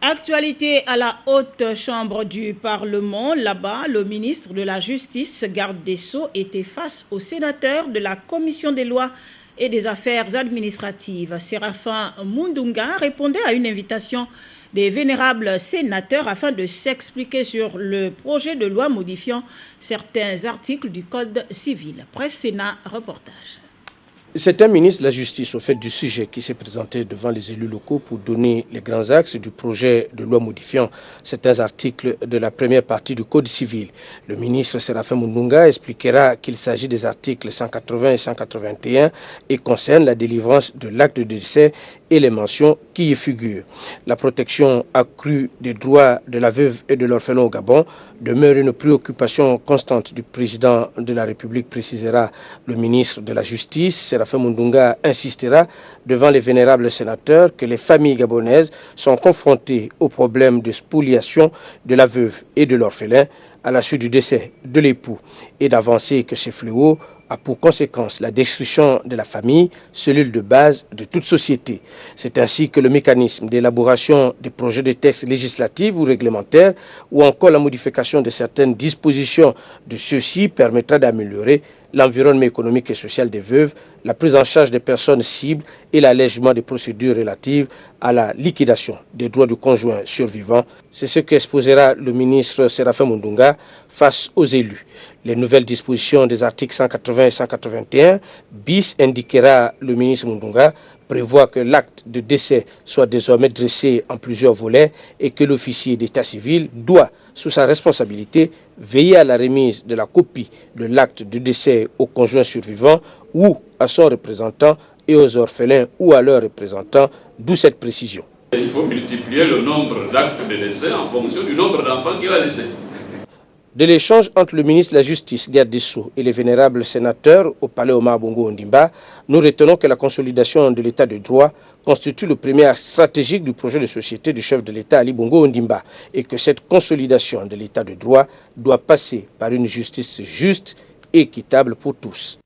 Actualité à la haute chambre du Parlement. Là-bas, le ministre de la Justice, garde des Sceaux, était face aux sénateurs de la Commission des lois et des affaires administratives. Séraphin Mundunga répondait à une invitation des vénérables sénateurs afin de s'expliquer sur le projet de loi modifiant certains articles du Code civil. Presse Sénat, reportage. C'est un ministre de la Justice au fait du sujet qui s'est présenté devant les élus locaux pour donner les grands axes du projet de loi modifiant certains articles de la première partie du Code civil. Le ministre Séraphin Mundunga expliquera qu'il s'agit des articles 180 et 181 et concerne la délivrance de l'acte de décès et les mentions qui y figurent. La protection accrue des droits de la veuve et de l'orphelin au Gabon demeure une préoccupation constante du président de la République, précisera le ministre de la Justice. Séraphin Mundunga insistera devant les vénérables sénateurs que les familles gabonaises sont confrontées au problème de spoliation de la veuve et de l'orphelin à la suite du décès de l'époux et d'avancer que ces fléaux a pour conséquence la destruction de la famille, cellule de base de toute société. C'est ainsi que le mécanisme d'élaboration des projets de textes législatifs ou réglementaires ou encore la modification de certaines dispositions de ceux-ci permettra d'améliorer l'environnement économique et social des veuves, la prise en charge des personnes cibles et l'allègement des procédures relatives à la liquidation des droits du conjoint survivant. C'est ce qu'exposera le ministre Séraphin Mundunga face aux élus. Les nouvelles dispositions des articles 180 et 181 bis, indiquera le ministre Mundunga, prévoit que l'acte de décès soit désormais dressé en plusieurs volets et que l'officier d'état civil doit, sous sa responsabilité, veiller à la remise de la copie de l'acte de décès au conjoint survivant ou à son représentant et aux orphelins ou à leurs représentants, d'où cette précision. Il faut multiplier le nombre d'actes de décès en fonction du nombre d'enfants qu'il a laissés. De l'échange entre le ministre de la Justice, garde des Sceaux, et les vénérables sénateurs au palais Omar Bongo Ondimba, nous retenons que la consolidation de l'état de droit constitue le premier axe stratégique du projet de société du chef de l'État Ali Bongo Ondimba et que cette consolidation de l'état de droit doit passer par une justice juste et équitable pour tous.